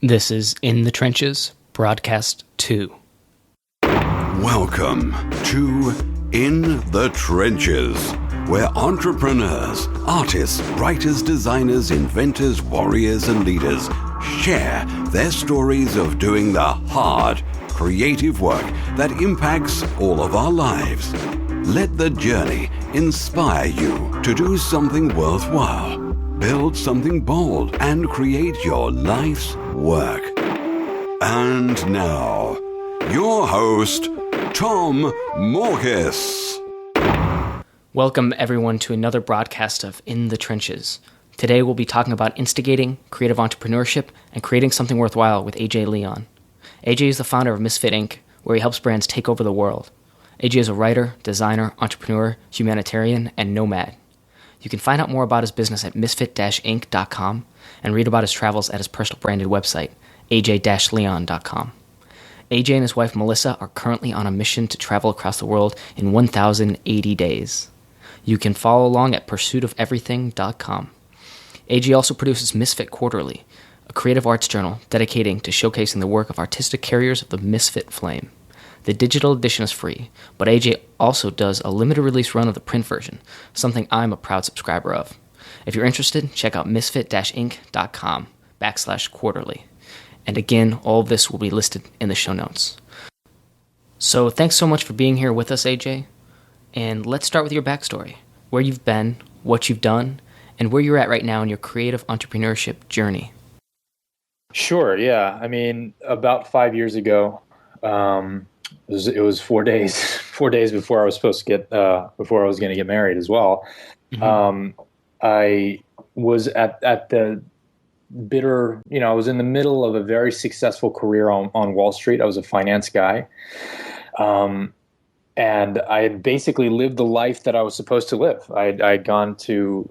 This is In the Trenches, Broadcast 2. Welcome to In the Trenches, where entrepreneurs, artists, writers, designers, inventors, warriors, and leaders share their stories of doing the hard, creative work that impacts all of our lives. Let the journey inspire you to do something worthwhile, build something bold, and create your life's work. And now, your host, Tom Morkis. Welcome, everyone, to another broadcast of In the Trenches. Today, we'll be talking about instigating creative entrepreneurship and creating something worthwhile with AJ Leon. AJ is the founder of Misfit Inc., where he helps brands take over the world. AJ is a writer, designer, entrepreneur, humanitarian, and nomad. You can find out more about his business at misfit-inc.com and read about his travels at his personal branded website, aj-leon.com. AJ and his wife Melissa are currently on a mission to travel across the world in 1,080 days. You can follow along at pursuitoferything.com. AJ also produces Misfit Quarterly, a creative arts journal dedicating to showcasing the work of artistic carriers of the Misfit flame. The digital edition is free, but AJ also does a limited release run of the print version, something I'm a proud subscriber of. If you're interested, check out misfit-inc.com/quarterly. And again, all of this will be listed in the show notes. So thanks so much for being here with us, AJ. And let's start with your backstory, where you've been, what you've done, and where you're at right now in your creative entrepreneurship journey. Sure, yeah. I mean, about 5 years ago, it was 4 days, 4 days before I was supposed to get, before I was going to get married as well. Mm-hmm. I was at the bitter, I was in the middle of a very successful career on Wall Street. I was a finance guy. And I had basically lived the life that I was supposed to live. I'd gone to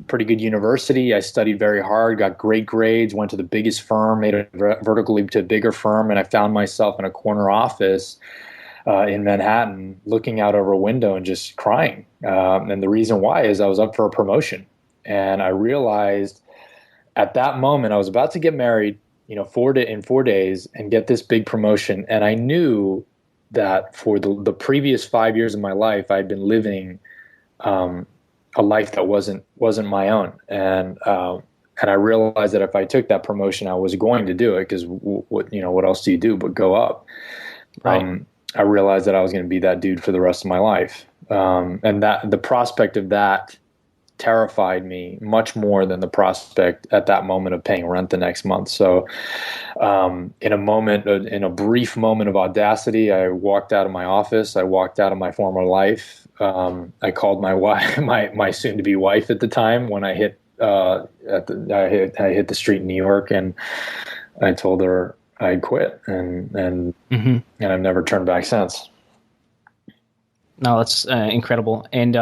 pretty good university. I studied very hard, got great grades, went to the biggest firm, made a vertical leap to a bigger firm, and I found myself in a corner office in Manhattan looking out over a window and just crying. And the reason why is I was up for a promotion. And I realized at that moment I was about to get married, in 4 days and get this big promotion. And I knew that for the previous 5 years of my life, I'd been living a life that wasn't my own, and I realized that if I took that promotion, I was going to do it because what else do you do but go up? Right. I realized that I was going to be that dude for the rest of my life, and that the prospect of that terrified me much more than the prospect at that moment of paying rent the next month. So, in a brief moment of audacity, I walked out of my office. I walked out of my former life. I called my wife, my soon-to-be wife at the time, when I hit I hit the street in New York, and I told her I quit, and I've never turned back since. No, that's incredible. And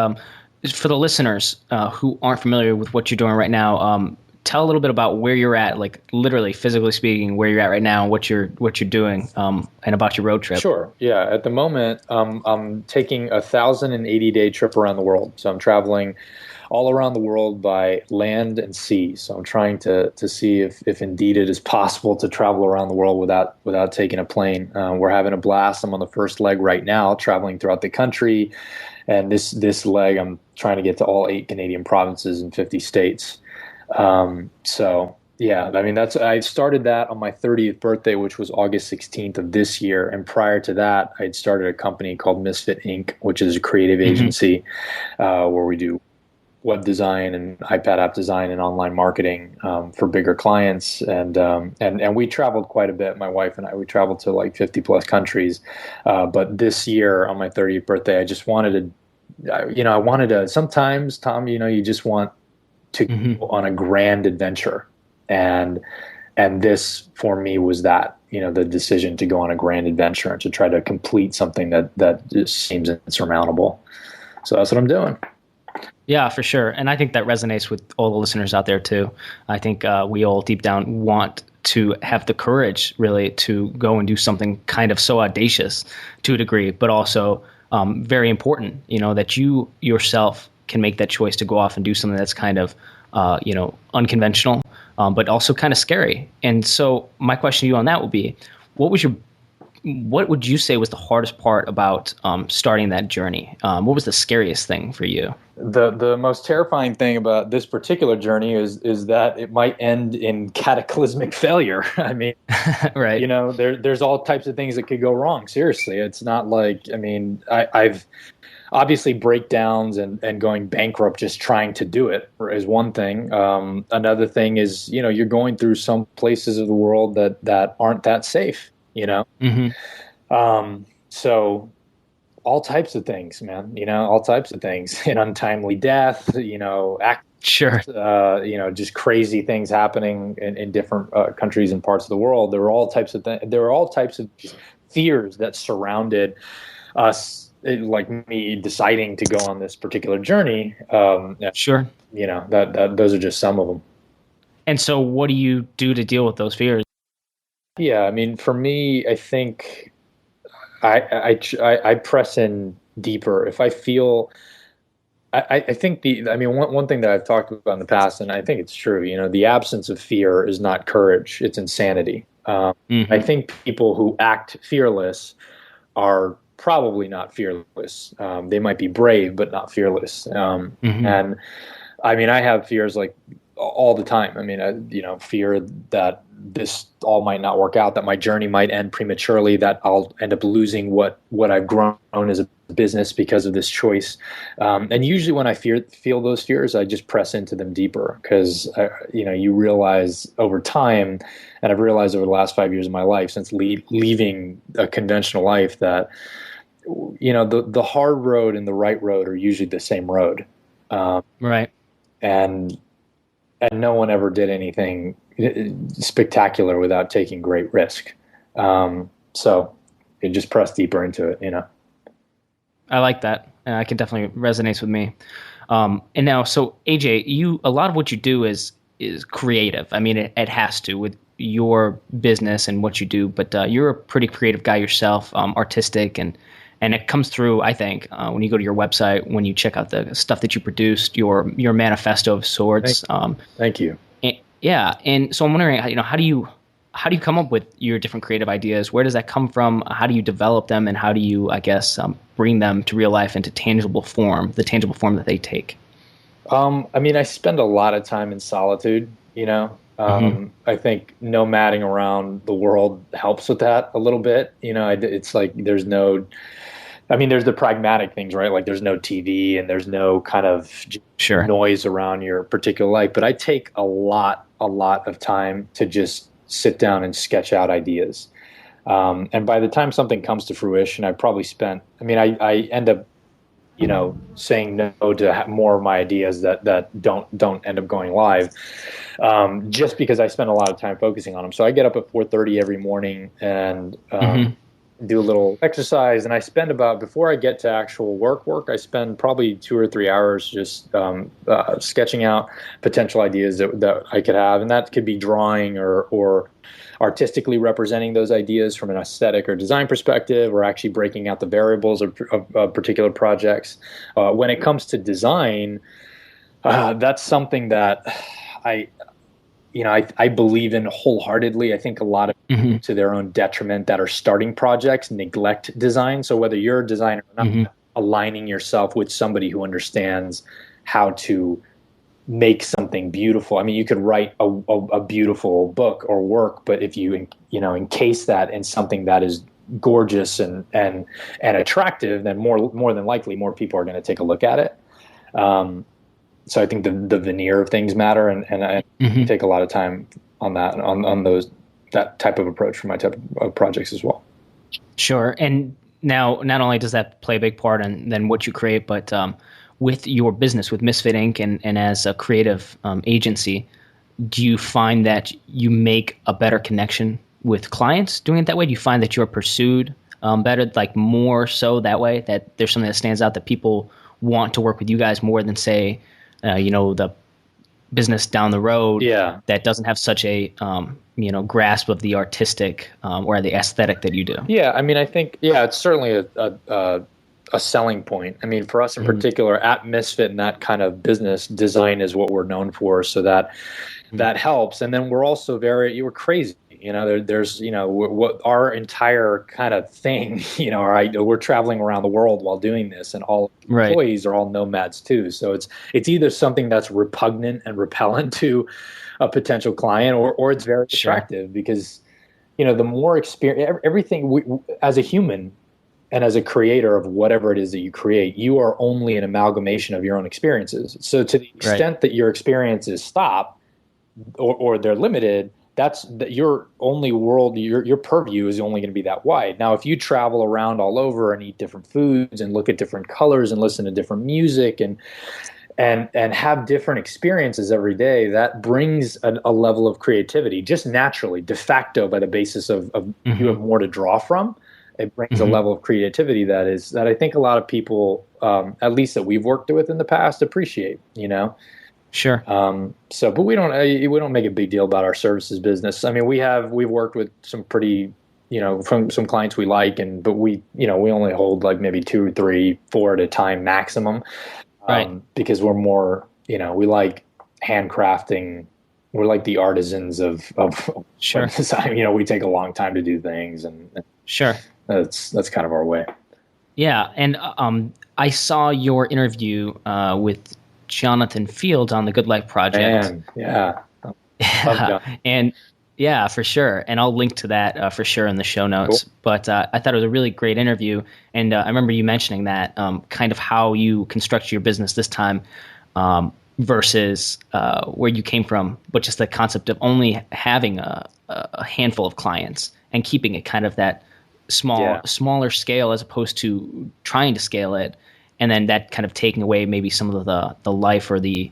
for the listeners who aren't familiar with what you're doing right now, tell a little bit about where you're at, like literally, physically speaking, where you're at right now, what you're doing, and about your road trip. Sure. Yeah. At the moment, I'm taking 1,080-day trip around the world. So I'm traveling all around the world by land and sea. So I'm trying to see if indeed it is possible to travel around the world without taking a plane. We're having a blast. I'm on the first leg right now, traveling throughout the country. And this leg, I'm trying to get to all 8 Canadian provinces and 50 states. So yeah, I mean, I started that on my 30th birthday, which was August 16th of this year. And prior to that, I'd started a company called Misfit Inc., which is a creative agency, where we do web design and iPad app design and online marketing, for bigger clients. And we traveled quite a bit. My wife and I, we traveled to like 50 plus countries. But this year on my 30th birthday, I just wanted to, sometimes, Tom, you just want to go on a grand adventure. And this for me was that, the decision to go on a grand adventure and to try to complete something that just seems insurmountable. So that's what I'm doing. Yeah, for sure. And I think that resonates with all the listeners out there too. I think we all deep down want to have the courage really to go and do something kind of so audacious to a degree, but also very important, that you yourself can make that choice to go off and do something that's kind of, unconventional, but also kind of scary. And so my question to you on that would be, what would you say was the hardest part about starting that journey? What was the scariest thing for you? The most terrifying thing about this particular journey is that it might end in cataclysmic failure. I mean, right. There's all types of things that could go wrong. Seriously, it's not like, I mean, I've obviously breakdowns and going bankrupt just trying to do it is one thing. Another thing is, you're going through some places of the world that aren't that safe, So all types of things, man, all types of things, an untimely death, Sure. Just crazy things happening in different countries and parts of the world. There were all types of fears that surrounded us, like me deciding to go on this particular journey. Sure. That those are just some of them. And so what do you do to deal with those fears? Yeah, I mean, for me, I think I press in deeper. If I feel, I think one thing that I've talked about in the past, and I think it's true, the absence of fear is not courage, it's insanity. I think people who act fearless are probably not fearless. They might be brave, but not fearless. And I mean, I have fears like all the time. I mean, fear that this all might not work out, that my journey might end prematurely, that I'll end up losing what I've grown as a business because of this choice. And usually when I feel those fears, I just press into them deeper because, you realize over time, and I've realized over the last 5 years of my life since leaving a conventional life that, the hard road and the right road are usually the same road. Right. And no one ever did anything spectacular without taking great risk. So you just press deeper into it, I like that. I can definitely resonates with me. And now, so AJ, a lot of what you do is creative. I mean, it has to with your business and what you do, but you're a pretty creative guy yourself, artistic, and it comes through, I think, when you go to your website, when you check out the stuff that you produced, your manifesto of sorts. Thank you. Yeah, and so I'm wondering, how do you come up with your different creative ideas? Where does that come from? How do you develop them, and how do you, I guess, bring them to real life into tangible form, the tangible form that they take? I mean, I spend a lot of time in solitude. I think nomading around the world helps with that a little bit. It's like there's the pragmatic things, right? Like there's no TV and there's no kind of noise around your particular life. But I take a lot of time to just sit down and sketch out ideas. And by the time something comes to fruition, I probably I end up, saying no to more of my ideas that don't end up going live, just because I spend a lot of time focusing on them. So I get up at 4:30 every morning and do a little exercise, and I spend before I get to actual work, I spend probably 2 or 3 hours just sketching out potential ideas that I could have, and that could be drawing or artistically representing those ideas from an aesthetic or design perspective, or actually breaking out the variables of particular projects. When it comes to design, that's something that I believe in wholeheartedly. I think a lot of people, to their own detriment, that are starting projects neglect design. So whether you're a designer or not, aligning yourself with somebody who understands how to make something beautiful. I mean, you could write a beautiful book or work, but if you encase that in something that is gorgeous and attractive, then more than likely more people are going to take a look at it. So I think the veneer of things matter, and I take a lot of time on that, on that type of approach for my type of projects as well. Sure. And now, not only does that play a big part in then what you create, but with your business, with Misfit Inc. and as a creative agency, do you find that you make a better connection with clients doing it that way? Do you find that you're pursued better, like more so that way, that there's something that stands out that people want to work with you guys more than, say, the business down the road that doesn't have such a grasp of the artistic or the aesthetic that you do? Yeah, I mean, I think it's certainly a selling point. I mean, for us in particular at Misfit and that kind of business, design is what we're known for. So that that helps. And then we're also we're crazy. There's, what our entire kind of thing, right? We're traveling around the world while doing this, and all employees are all nomads too. So it's either something that's repugnant and repellent to a potential client, or it's very attractive because, the more experience, everything as a human and as a creator of whatever it is that you create, you are only an amalgamation of your own experiences. So to the extent that your experiences stop or they're limited, that's your only world, your purview is only going to be that wide. Now, if you travel around all over and eat different foods and look at different colors and listen to different music and have different experiences every day, that brings a level of creativity just naturally, de facto, by the basis of you have more to draw from. It brings a level of creativity that I think a lot of people, at least that we've worked with in the past, appreciate. Sure. But we don't make a big deal about our services business. I mean, we've worked with some pretty, from some clients we like, but we only hold like maybe 2, 3, 4 at a time maximum, because we're more, we like handcrafting. We're like the artisans of design. We take a long time to do things, and that's kind of our way. Yeah, and I saw your interview with Jonathan Fields on the Good Life Project. Man, yeah. And yeah, for sure. And I'll link to that for sure in the show notes. Cool. But I thought it was a really great interview. And I remember you mentioning that kind of how you construct your business this time versus where you came from, but just the concept of only having a handful of clients and keeping it kind of that smaller scale as opposed to trying to scale it. And then that kind of taking away maybe some of the life or the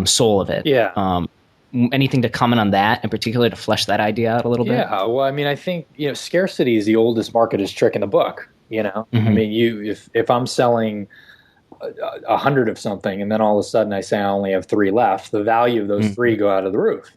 soul of it. Yeah. Anything to comment on that in particular to flesh that idea out a little bit? Yeah. Well, I mean, I think, scarcity is the oldest marketer's trick in the book, I mean, if I'm selling 100 of something and then all of a sudden I say I only have 3 left, the value of those 3 go out of the roof,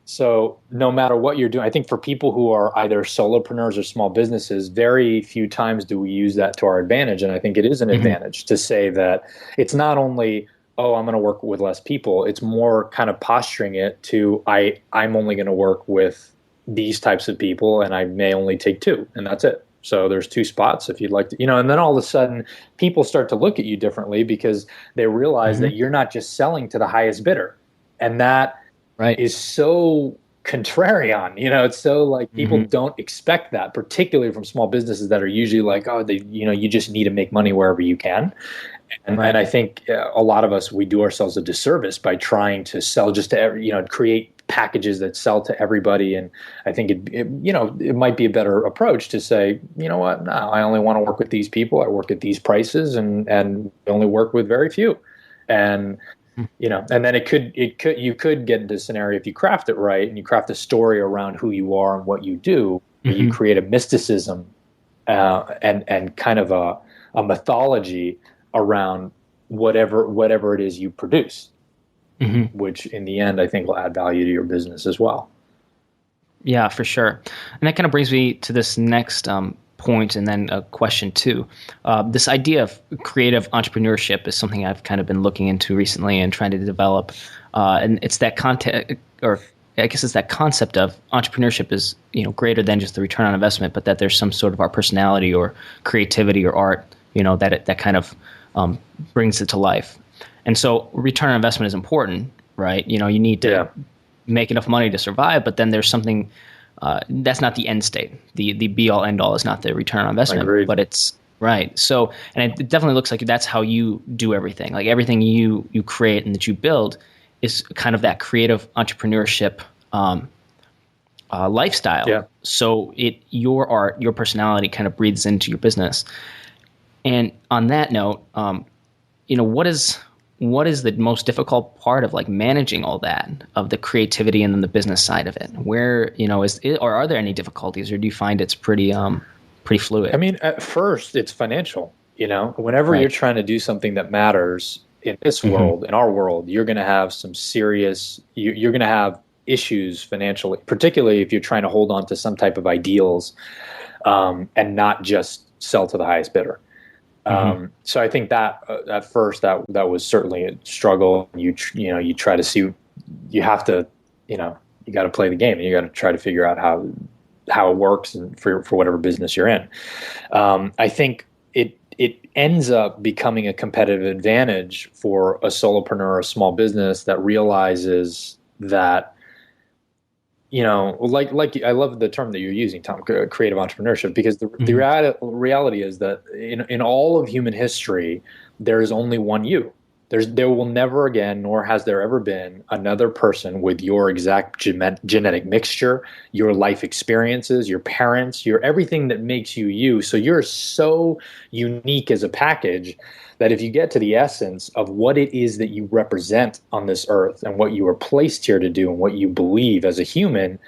So no matter what you're doing, I think for people who are either solopreneurs or small businesses, very few times do we use that to our advantage. And I think it is an advantage to say that it's not only, I'm going to work with less people. It's more kind of posturing it to, I'm only going to work with these types of people and I may only take 2 and that's it. So there's 2 spots if you'd like to, and then all of a sudden people start to look at you differently because they realize that you're not just selling to the highest bidder. And that is so contrarian, it's so like people don't expect that, particularly from small businesses that are usually like, you just need to make money wherever you can. And I think a lot of us, we do ourselves a disservice by trying to sell just to create packages that sell to everybody. And I think it might be a better approach to say, you know what, no, I only want to work with these people. I work at these prices and only work with very few. And and then you could get into a scenario if you craft it right and you craft a story around who you are and what you do. You create a mysticism and kind of a mythology around whatever it is you produce, which in the end I think will add value to your business as well. Yeah, for sure. And that kind of brings me to this next point and then a question too. This idea of creative entrepreneurship is something I've kind of been looking into recently and trying to develop. And it's that it's that concept of entrepreneurship is, greater than just the return on investment, but that there's some sort of our personality or creativity or art, that kind of brings it to life. And so return on investment is important, right? You need to make enough money to survive, but then there's something that's not the end state. The be all end all is not the return on investment, but it's right. So, and it definitely looks like that's how you do everything. Like everything you create and that you build is kind of that creative entrepreneurship lifestyle. Yeah. So your art, your personality kind of breathes into your business. And on that note, what is the most difficult part of like managing all that, of the creativity and then the business side of it? Where, or are there any difficulties, or do you find it's pretty fluid? I mean, at first it's financial, whenever you're trying to do something that matters in this world, in our world, you're going to have some serious, you're going to have issues financially, particularly if you're trying to hold on to some type of ideals, and not just sell to the highest bidder. So I think that at first that was certainly a struggle. You try to see you have to, you got to play the game, and you got to try to figure out how it works, and for whatever business you're in. I think it ends up becoming a competitive advantage for a solopreneur or a small business that realizes that, like I love the term that you're using, Tom, creative entrepreneurship, because the reality is that in all of human history, there is only one you. There will never again, nor has there ever been, another person with your exact genetic mixture, your life experiences, your parents, your everything that makes you you. So you're so unique as a package that if you get to the essence of what it is that you represent on this earth and what you are placed here to do and what you believe as a human,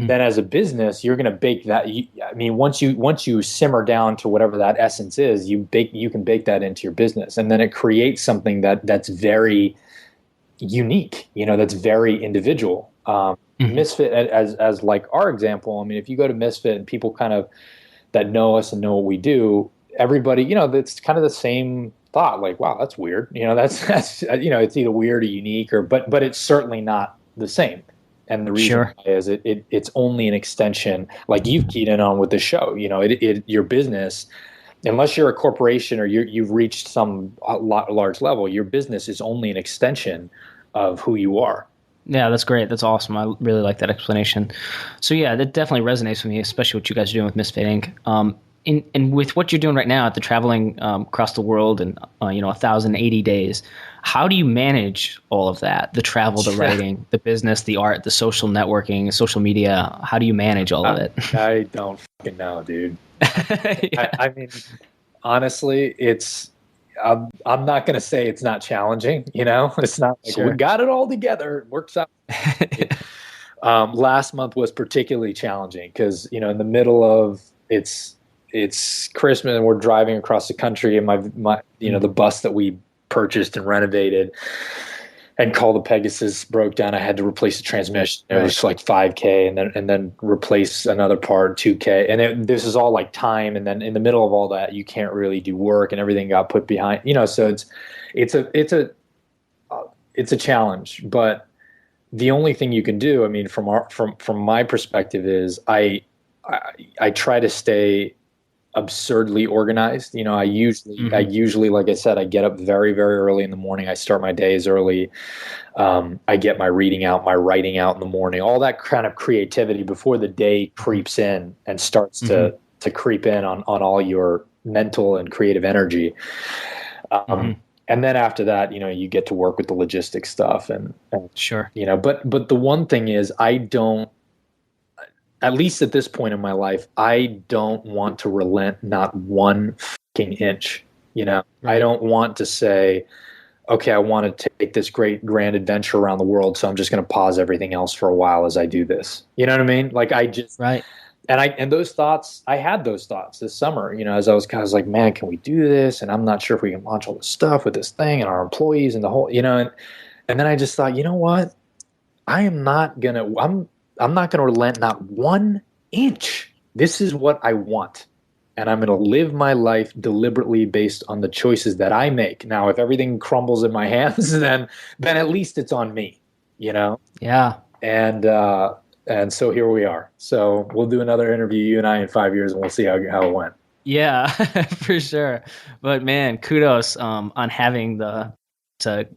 then as a business, you're going to bake that. Once you simmer down to whatever that essence is, you can bake that into your business, and then it creates something that's very unique. That's very individual. Misfit, as like our example. If you go to Misfit and people kind of that know us and know what we do, everybody, that's kind of the same thought. Like, wow, that's weird. That's it's either weird or unique, but it's certainly not the same. And the reason why is it's only an extension, like you've keyed in on with the show. Your business, unless you're a corporation or you've reached some large level, your business is only an extension of who you are. Yeah, that's great. That's awesome. I really like that explanation. So yeah, that definitely resonates with me, especially what you guys are doing with Misfit Inc. And with what you're doing right now at the traveling across the world in 1,080 days, how do you manage all of that? The travel, the writing, the business, the art, the social networking, social media. How do you manage all of it? I don't fucking know, dude. Honestly, I'm not going to say it's not challenging. It's not like we got it all together. It works out. Last month was particularly challenging because, in the middle of it's Christmas and we're driving across the country, and my the bus that we purchased and renovated and called the Pegasus broke down. I had to replace the transmission. It was like $5,000 and then replace another part, $2,000. And this is all like time. And then in the middle of all that, you can't really do work, and everything got put behind, so it's a challenge. But the only thing you can do, from my perspective, is I try to stay absurdly organized. I usually, like I said, I get up very, very early in the morning. I start my days early. I get my reading out, my writing out in the morning, all that kind of creativity before the day creeps in and starts to creep in on all your mental and creative energy. And then after that, you get to work with the logistics stuff and sure. But the one thing is, I don't, at least at this point in my life, I don't want to relent not one fucking inch. Right. I don't want to say, okay, I want to take this great grand adventure around the world, so I'm just going to pause everything else for a while as I do this. You know what I mean? Like right. And those thoughts, I had those thoughts this summer, as I was like, man, can we do this? And I'm not sure if we can launch all this stuff with this thing and our employees and the whole, and then I just thought, you know what? I'm not going to relent not 1 inch. This is what I want. And I'm going to live my life deliberately based on the choices that I make. Now, if everything crumbles in my hands, then at least it's on me, Yeah. And so here we are. So we'll do another interview, you and I, in 5 years, and we'll see how it went. Yeah, for sure. But man, kudos on having to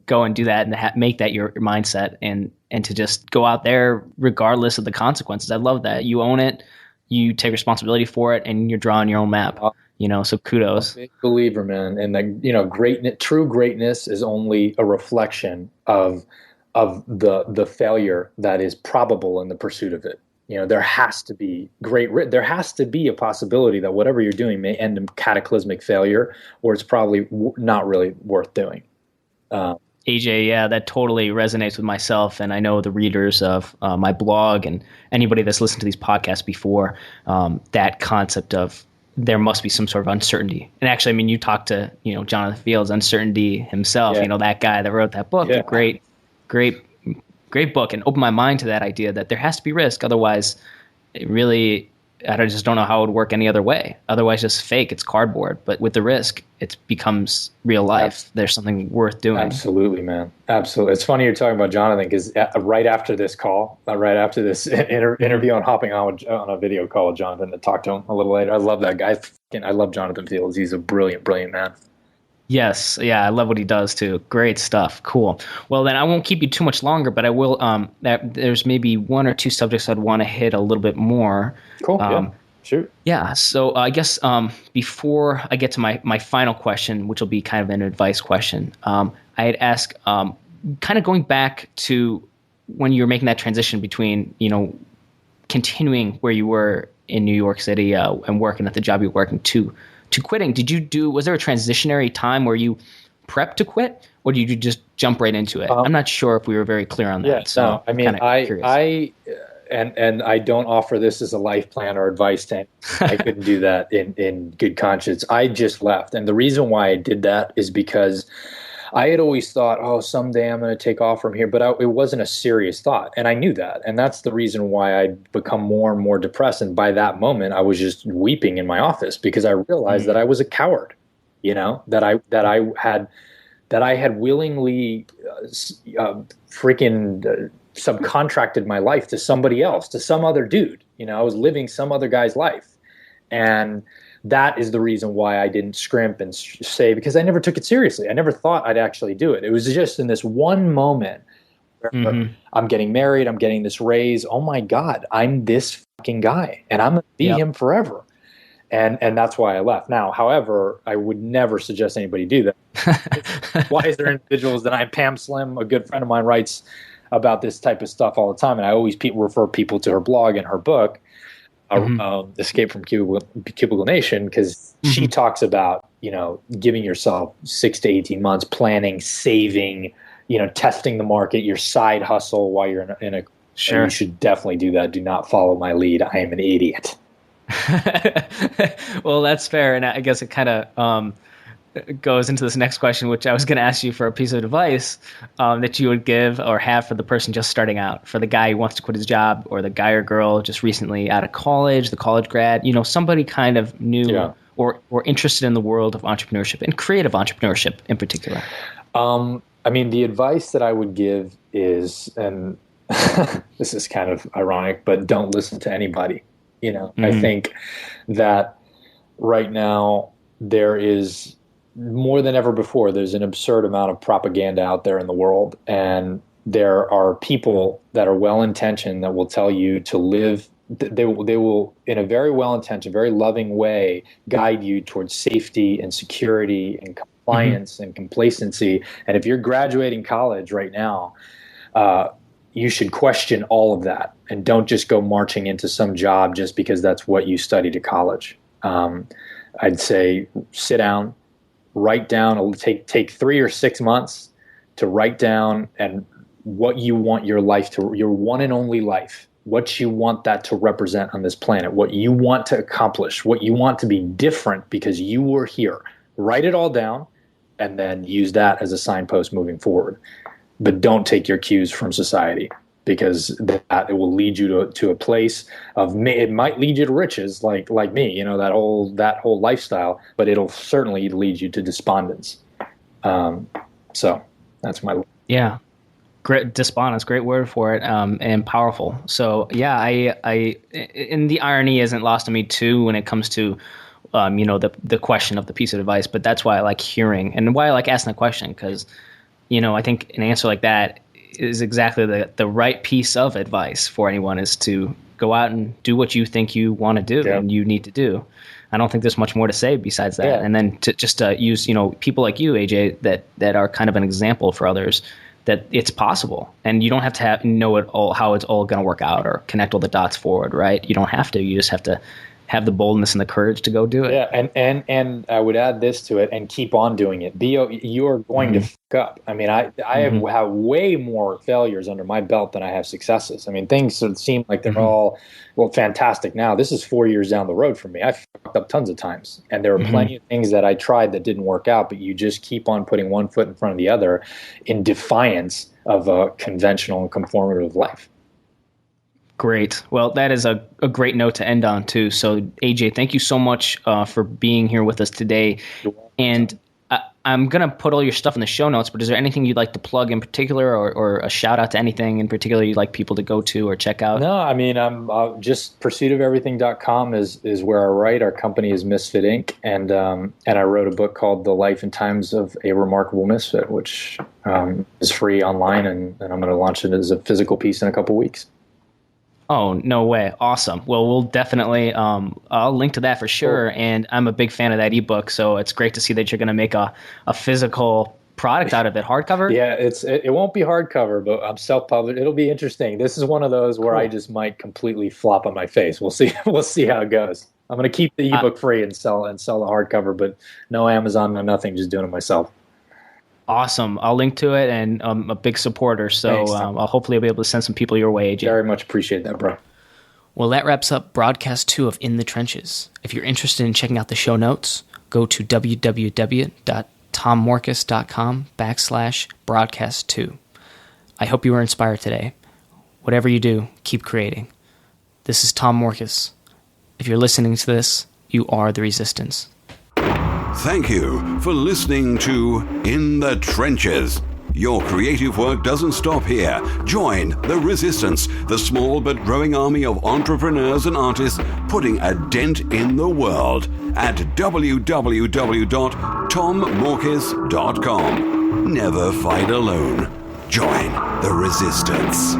go and do that and make that your mindset and to just go out there regardless of the consequences. I love that. You own it, you take responsibility for it, and you're drawing your own map. So kudos. I'm a big believer, man. And true greatness is only a reflection of the failure that is probable in the pursuit of it. There has to be there has to be a possibility that whatever you're doing may end in cataclysmic failure, or it's probably not really worth doing. AJ, yeah, that totally resonates with myself, and I know the readers of my blog and anybody that's listened to these podcasts before, that concept of there must be some sort of uncertainty. And actually, you talked to Jonathan Fields, Uncertainty himself, that guy that wrote that book, great book, and opened my mind to that idea that there has to be risk. Otherwise, it really I just don't know how it would work any other way. Otherwise, just fake. It's cardboard. But with the risk, it becomes real life. There's something worth doing. Absolutely, man. Absolutely. It's funny you're talking about Jonathan, because right after this call, right after this interview, I'm hopping on a video call with Jonathan to talk to him a little later. I love that guy. I love Jonathan Fields. He's a brilliant, brilliant man. Yes. Yeah. I love what he does too. Great stuff. Cool. Well, then I won't keep you too much longer, but I will, there's maybe one or two subjects I'd want to hit a little bit more. Cool. Yeah. Shoot. Yeah. So I guess before I get to my final question, which will be kind of an advice question, I'd ask, kind of going back to when you were making that transition between, continuing where you were in New York City and working at the job you were working to quitting. Was there a transitionary time where you prepped to quit, or did you just jump right into it? I'm not sure if we were very clear on that. Yeah, so no, I mean, I don't offer this as a life plan or advice to anyone. I couldn't do that in good conscience. I just left. And the reason why I did that is because I had always thought, oh, someday I'm going to take off from here, but it wasn't a serious thought. And I knew that. And that's the reason why I'd become more and more depressed. And by that moment, I was just weeping in my office because I realized that I was a coward, that I had willingly subcontracted my life to somebody else, to some other dude. I was living some other guy's life. And that is the reason why I didn't scrimp and say, because I never took it seriously. I never thought I'd actually do it. It was just in this one moment where I'm getting married, I'm getting this raise. Oh my God, I'm this fucking guy and I'm going to be him forever. And that's why I left. Now, however, I would never suggest anybody do that. Wiser individuals than I, Pam Slim, a good friend of mine, writes about this type of stuff all the time. And I always refer people to her blog and her book, Escape from Cubicle Nation, because she talks about, giving yourself 6 to 18 months, planning, saving, testing the market, your side hustle while you're in a sure. You should definitely do that. Do not follow my lead. I am an idiot. Well, that's fair. And I guess it kind of goes into this next question, which I was going to ask you for a piece of advice that you would give or have for the person just starting out, for the guy who wants to quit his job, or the guy or girl just recently out of college, the college grad, somebody kind of new or interested in the world of entrepreneurship and creative entrepreneurship in particular. I mean, the advice that I would give is, and this is kind of ironic, but don't listen to anybody. I think that right now there is, more than ever before, there's an absurd amount of propaganda out there in the world. And there are people that are well-intentioned that will tell you to live. They will, in a very well-intentioned, very loving way, guide you towards safety and security and compliance and complacency. And if you're graduating college right now, you should question all of that and don't just go marching into some job just because that's what you studied at college. I'd say sit down, write down, it'll take 3 or 6 months to write down and what you want your life to, your one and only life, what you want that to represent on this planet, what you want to accomplish, what you want to be different because you were here. Write it all down and then use that as a signpost moving forward. But don't take your cues from society, because that it will lead you to a place of, it might lead you to riches like me, that whole lifestyle, but it'll certainly lead you to despondence. So that's my. Yeah. Great. Despondence, great word for it. And powerful. So yeah, I and the irony isn't lost on me too, when it comes to, the question of the piece of advice, but that's why I like hearing and why I like asking the question. 'Cause I think an answer like that is exactly the right piece of advice for anyone, is to go out and do what you think you want to do and you need to do. I don't think there's much more to say besides that. Yeah. And then to just use, people like you, AJ, that are kind of an example for others that it's possible, and you don't have to know it all, how it's all going to work out or connect all the dots forward, right? You don't have to. You just have to have the boldness and the courage to go do it. Yeah, and I would add this to it, and keep on doing it. You're going to fuck up. I mean, I have way more failures under my belt than I have successes. I mean, things seem like they're all, fantastic now. This is 4 years down the road for me. I fucked up tons of times, and there were plenty of things that I tried that didn't work out, but you just keep on putting one foot in front of the other in defiance of a conventional and conformative life. Great. Well, that is a great note to end on, too. So, AJ, thank you so much for being here with us today. And I'm going to put all your stuff in the show notes, but is there anything you'd like to plug in particular or a shout out to anything in particular you'd like people to go to or check out? No, I mean, I'm just pursuitofeverything.com is where I write. Our company is Misfit Inc. And I wrote a book called The Life and Times of a Remarkable Misfit, which is free online. And I'm going to launch it as a physical piece in a couple weeks. Oh, no way. Awesome. Well, we'll definitely, I'll link to that for sure. Cool. And I'm a big fan of that ebook. So it's great to see that you're going to make a physical product out of it. Hardcover? Yeah, it won't be hardcover, but I'm self-published. It'll be interesting. This is one of those where I just might completely flop on my face. We'll see. We'll see how it goes. I'm going to keep the ebook free and sell the hardcover, but no Amazon, no nothing, just doing it myself. Awesome. I'll link to it, and I'm a big supporter, so I'll hopefully be able to send some people your way, AJ. Very much appreciate that, bro. Well, that wraps up broadcast 2 of In the Trenches. If you're interested in checking out the show notes, go to www.tommorkes.com/broadcast2. I hope you were inspired today. Whatever you do, keep creating. This is Tom Morkes. If you're listening to this, you are the resistance. Thank you for listening to In the Trenches. Your creative work doesn't stop here. Join the resistance, the small but growing army of entrepreneurs and artists putting a dent in the world at www.tommorkes.com. Never fight alone. Join the resistance.